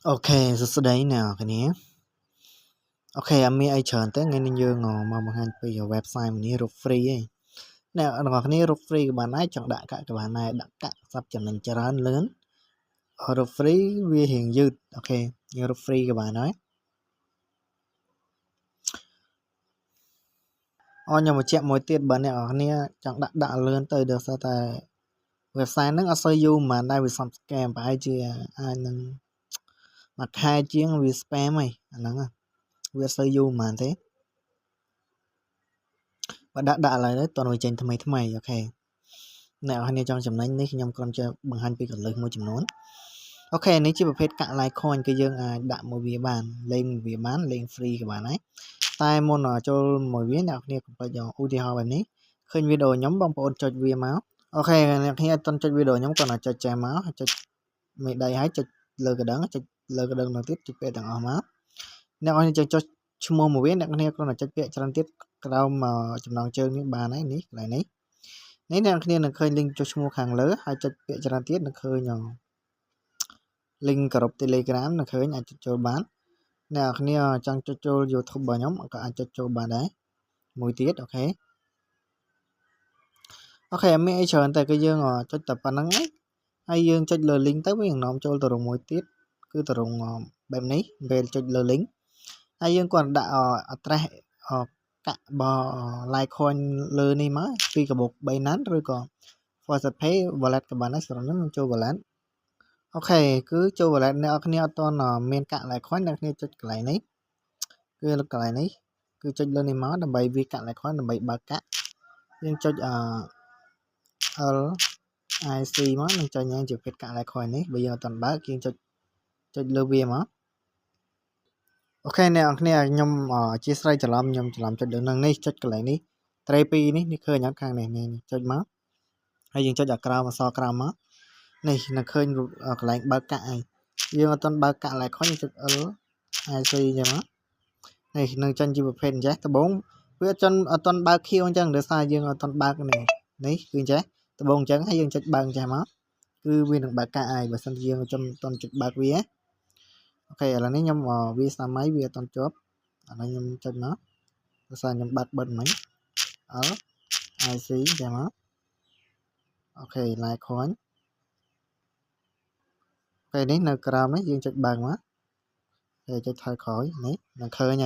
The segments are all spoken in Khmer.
Ok, rất đấy nào cái này. Ok, anh mi ai chọn tới ngay nên dương ngồi mà bằng hai website mình rút free ấy. Nè, nó cái này rút free các bạn ấy chọn đại các bạn này đặt các sắp chọn mình cho lớn. Ở rút free vì hiện dư. Ok, như rút free các bạn nói. Nhưng mà chạm mỗi tiết bạn này ở cái này chọn đặt lớn tới được sao tại website nó sẽ dụ mà đây vì some scam phải chứ ai nâng mặt hai chiếng vì spam ấy anh nâng vì sẽ dụ mà thế và đã lại đấy toàn vì trên thay mày ok nè anh em trong chấm này ní nhom con chơi bằng hai pi còn lực một chấm nón ok nếu chỉประเภท cạ lại coin គឺយើងអាចដាក់មួយវាបានលេងវាបានលេង free ក៏បានដែរតែមុនចូលមួយវាអ្នកគ្នាកុំភ្លេចឧទាហរណ៍បែបនេះឃើញវីដេអូខ្ញុំបងប្អូនចុចវាមកអូខេអ្នកគ្នាអត់ទាន់ចុចវីដេអូខ្ញុំគាត់អាចចុចចែមកចុចមេដៃហើយចុចលើកណ្ដឹងចុចលើកណ្ដឹងនោះទៀតចុចពាក្យទាំងអស់មកអ្នកគ្នាចុចឈ្មោះមួយវាអ្នកគ្នាគ្រាន់តែចុចពាក្យច្រើនទៀតក្រោមចំណងជើងនេះបានហើយនេះកន្លែងនេះនេះអ្នកគ្នានឹងឃើញ link ចុះឈ្មោះខាងលើហើយចុចពាក្យច្រើនទៀតនឹងឃើញlink ក្រុម Telegram នឹងឃើញអាចចុចចូលបានអ្នកគ្នាចង់ចុចចូល YouTube របស់ខ្ញុំក៏អាចចុចចូលបានដែរមួយទៀតអូខេមានអីច្រើនតែគឺយើងចុចតែប៉ុណ្្នឹងហើយយើងចុចលើ link ទៅវានឹងនាំចូលទៅរងមួយទៀតគឺទៅរងបែបនេះពេលចុចលើ link ហើយយើងគាត់ដាក់ address កាក់របស់ Litecoin លើនេះមកពីកាបូប Binance ឬក៏ Firstpay wallet ក៏បានដែរសម្រាប់ខ្ញុំចូល wallet អូខេគឺចូល wallet អ្នកគ្នាអត់ទាន់មានកាក់ Litecoin អ្នកគ្នាចុចកន្លែងនេះគឺកន្លែងនេះគឺចុចលើនេះមកដើម្បីវាកាក់ Litecoin ដើម្បីបើកកាក់យើងចុចLIC មកនឹងចាញ់យើងជាភាពកាក់ Litecoin នេះបើយើងអត់ទាន់បើកយើងចុចលើវាមកអូខេអ្នកគ្នាខ្ញុំអធិស្ឋានច្រឡំខ្ញុំច្រឡំចុចលើនឹងនេះចុចកន្លែងនេះត្រេ2នេះឃើញអត់ខាងនេះចុចមកហើយយើងចុចក្រោមអក្សរក្រោមមកនេះនឹងឃើញកន្លែងបើកកាក់ហើយយើងអត់ទាន់បើកកាក់ Litecoin ចុច LIC ចឹងមកនេះនឹងចាញ់ជាប្រភេទអញ្ចេះដំបូងវាអត់ទាន់បើកខៀវអញ្ចឹងដោយសារយើងអត់ទាន់បើកនេះគឺអញ្ចេះដំបូងអញ្ចឹងហើយយើងចុចបើកអញ្ចេះមកគឺវានឹងបើកកាក់ហើយបើសិនជាយើងអត់ទាន់ចុចបើកវាអូខេឥឡូវនេះខ្ញុំវាសម័យវាអត់ទាន់ជាប់ឥឡូវខ្ញុំចុចមកដោយសារខ្ញុំបាត់មិញ LIC ចឹងមកអូខេ Litecoin ពេលនេះនៅក្រោមនេះយើងចុចបើកមកហើយចុចថយក្រោយនេះនឹងឃើញ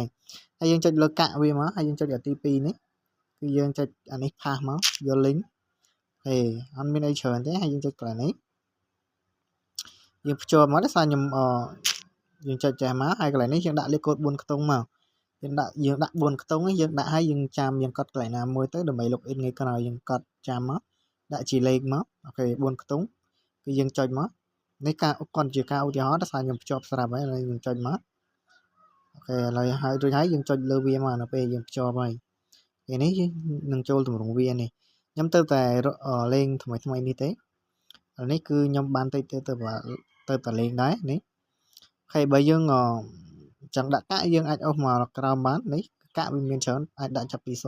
ហើយយើងចុចលើកាក់វាមកហើយយើងចុចទី2នេះគឺយើងចុចអានេះផាសមកយក link ហេអត់មានអីច្រើនទេហើយយើងចុចកន្លែងនេះយើងភ្ជាប់មកដោយសារខ្ញុំយើងចុចចេះមកហើយកន្លែងនេះយើងដាក់លេខកូដ4ខ្ទង់មកយើងដាក់4ខ្ទង់នេះយើងដាក់ឲ្យយើងចាំយើងកត់កន្លែងណាមួយទៅដើម្បី log in ថ្ងៃក្រោយយើងកត់ចាំមកដាក់ជាលេខមកអូខេ4ខ្ទង់គឺយើងចុចមកនេះការគាត់ជាការឧទាហរណ៍ដោយសារខ្ញុំភ្ជាប់ស្រាប់ហើយហើយយើងចុចមកអូខេឥឡូវហើយរួចហើយយើងចុចលើវាមកនៅពេលយើងភ្ជាប់ហើយពេលនេះយើងនឹងចូលទម្រង់វានេះខ្ញុំទៅតែលេងថ្មីនេះទេឥឡូវនេះគឺខ្ញុំបានទៅតែលេងដែរនេះហើយបើយើងចង់ដាក់កាក់យើងអាចអូសមកក្រោមបាននេះកាក់វាមានច្រើនអាចដាក់ចាប់ពី 0.02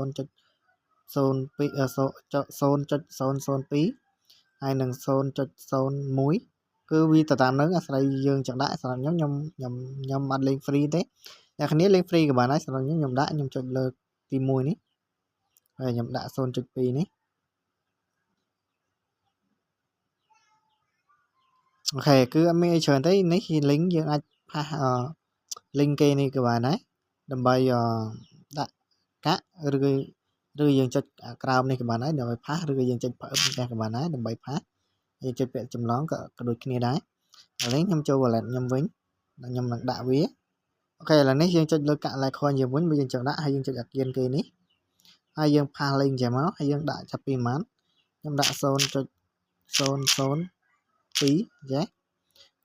ហើយនឹង 0.01 គឺវាទៅតាមនឹងអាស្រ័យយើងចង់ដាក់សម្រាប់ខ្ញុំអត់លេង free ទេអ្នកគ្នាលេង free ក៏បានដែរសម្រាប់ខ្ញុំដាក់ខ្ញុំចុចលើទី1នេះហើយខ្ញុំដាក់ 0.2 នេះអូខេគឺអត់មានអីច្រើនទេនេះជា link យើងអាចផាសlink គេនេះក៏បានដែរដើម្បីដាក់កាក់ឬយើងចុចក្រោមនេះក៏បានដែរដើម្បីផាសឬក៏យើងចុចផ្អឹបនេះក៏បានដែរដើម្បីផាសយើងចុចពាក្យចម្លងក៏ដូចគ្នាដែរឥឡូវខ្ញុំចូល wallet ខ្ញុំវិញខ្ញុំនឹងដាក់វាអូខេឥឡូវនេះយើងចុចលើកាក់ Litecoin យើងវិញបើយើងចង់ដាក់ហើយយើងចុចអាគៀនគេនេះហើយយើងផាសលេងចេះមកហើយយើងដាក់ចាប់ពីប៉ុន្មានខ្ញុំដាក់ 0.002 ចេះអូ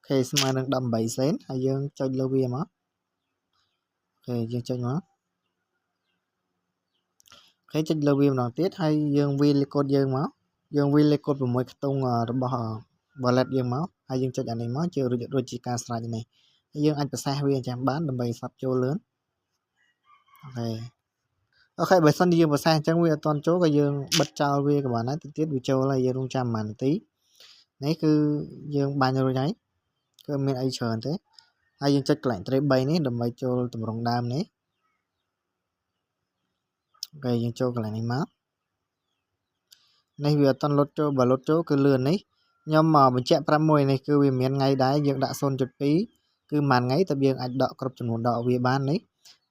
ខេស្មើនឹង18សេនហើយយើងចុចលើវាមកអូខេយើងចុចមកអូខេចុចលើវាម្ដងទៀតហើយយើងវាលេខកូដយើងមកយើងវាលេខកូដ6ខ្ទង់របស់ wallet យើងមកហើយយើងចុចអានេះមកជារួចជាការស្រេចនេះហើយយើងអាចប្រសេះវាចាំបានដើម្បីសាប់ចូលលឿនអូខេបើសិនជាយើងប្រសេះអញ្ចឹងវាអត់ទាន់ចូលក៏យើងបិទចោលវាក៏បានដែរទៀតវាចូលហើយយើងរងចាំប្រហែលនាទីនេះគឺយើងបាញ់រួចហើយគឺមានអីច្រើនទេ ហើយយើងចុចកន្លែងត្រី3នេះដើម្បីចូលតម្រងដើមនេះអូខេយើងចូលកន្លែងនេះមកនេះវាអត់តន់លុតចូលបើលុតចូលគឺលឿននេះខ្ញុំមកបញ្ជាក់ប្រាប់មួយនេះគឺវាមានថ្ងៃដែរយើងដាក់ 0.2 គឺមួយថ្ងៃតែយើងអាចដកគ្រប់ចំនួនដកវាបាននេះ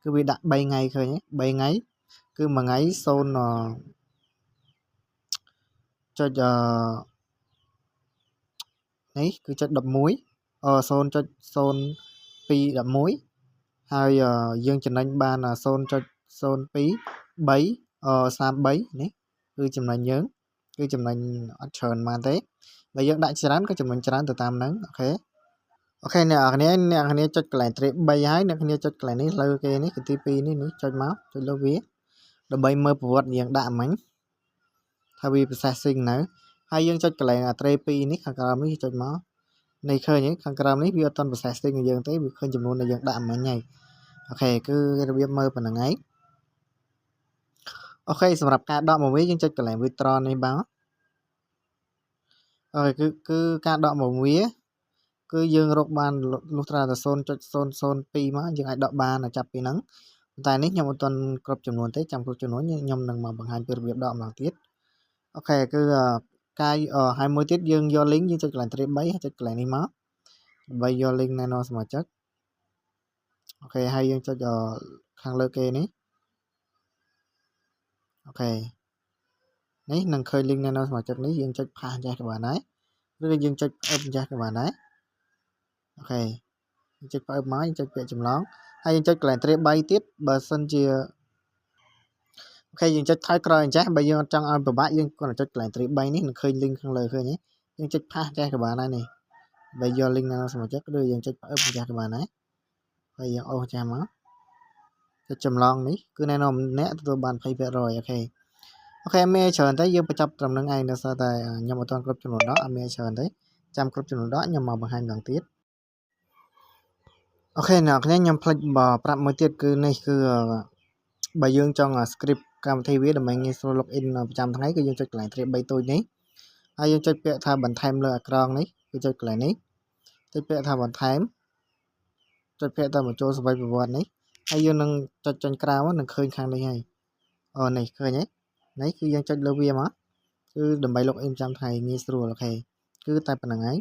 គឺវាដាក់3ថ្ងៃឃើញទេ3ថ្ងៃគឺមួយថ្ងៃ0ចុចនេះគឺចុច11 0.0211 ហើយយើងចំណេញបាន 0.023 33នេះគឺចំណេញយើងគឺចំណេញអត់ច្រើនបានទេបើយើងដាក់ច្រើនក៏ចំណេញច្រើនទៅតាមហ្នឹងអូខេអ្នកនរគ្នាចុចកន្លែងត្រី3ហើយអ្នកគ្នាចុចកន្លែងនេះលើគេនេះគឺទី2នេះចុចមកចុចលើវាដើម្បីមើលប្រវត្តិយើងដាក់មិញថាវា processing នៅហើយយើងចុចកន្លែងត្រី2នេះខាងក្រោមនេះចុចមកនេះឃើញទេខាងក្រោមនេះវាអត់ទាន់ processing ឲ្យយើងទេវាឃើញចំនួនដែលយើងដាក់មិញហើយអូខេគឺរបៀបមើលប៉ុណ្្នឹងហើយអូខេសម្រាប់ការដកមកវាយើងចុចកន្លែង withdraw នេះបាទអូខេគឺការដកមកវាគឺយើងរកបានលុះត្រាតែ 0.002 មកយើងអាចដកបានចាប់ពីហ្នឹងតែនេះខ្ញុំអត់ទាន់គ្រប់ចំនួនទេចាំគ្រប់ចំនួនខ្ញុំនឹងមកបង្ហាញពីរបៀបដកម្ដងទៀតអូខេគឺការហើយមួយទៀតយើងយក link យើងចុចកន្លែងត្រី3ហើយចុចកន្លែងនេះមកដើម្បីយក link ណែនាំសមាជិកអូខេហើយយើងចុចខាងលើគេនេះអូខេនេះនឹងឃើញ link ណែនាំសមាជិកនេះយើងចុចផាសចាស់ក៏បានដែរឬយើងចុចផ្អឹបចាស់ក៏បានដែរអូខេយើងចុចផ្អឹបមកយើងចុចពាក្យចម្លងហើយយើងចុចកន្លែងត្រី3ទៀតបើសិនជាអូខេយើងចុចថយក្រោយអញ្ចេះបើយើងអត់ចង់ឲ្យពិបាកយើងគ្រាន់តែចុចកន្លែងត្រី3នេះនឹងឃើញ link ខាងលើឃើញទេយើងចុចផាសចាស់ក៏បានដែរនេះបើយក link ណែនាំសមាជិកឬយើងចុចផ្អឹបចាស់ក៏បានដែរហើយយើងអូសចាស់មកចុចចម្លងនេះគឺណែនាំអ្នកទទួលបាន 20% អូខេមានច្រើនទេយើងបញ្ចប់ត្រឹមនឹងឯងដោយសារតែខ្ញុំអត់ទាន់គ្រប់ចំនួនដកអត់មានច្រើនទេចាំគ្រប់ចំនួនដកខ្ញុំមកបង្ហាញម្ដងទៀតអូខេអ្នកគ្នាខ្ញុំភ្លេចប្រាប់មួយទៀតគឺនេះគឺបើយើងចង់ script កម្មវិធីវាដើម្បីងាយស្រួល login ប្រចាំថ្ងៃគឺយើងចុចកន្លែងត្រី3ទូចនេះហើយយើងចុចពាក្យថាបន្ថែមលើអក្រង់នេះគឺចុចកន្លែងនេះចុចពាក្យថាបន្ថែមចុចពាក្យថាបញ្ចូលសវ័យប្រវត្តិនេះហើយយើងនឹងចុចចេញក្រៅនឹងឃើញខាងនេះហើយនេះឃើញទេនេះគឺយើងចុចលើវាមកគឺដើម្បី login ប្រចាំថ្ងៃងាយស្រួលអូខេគឺតែប៉ុណ្្នឹងហើយ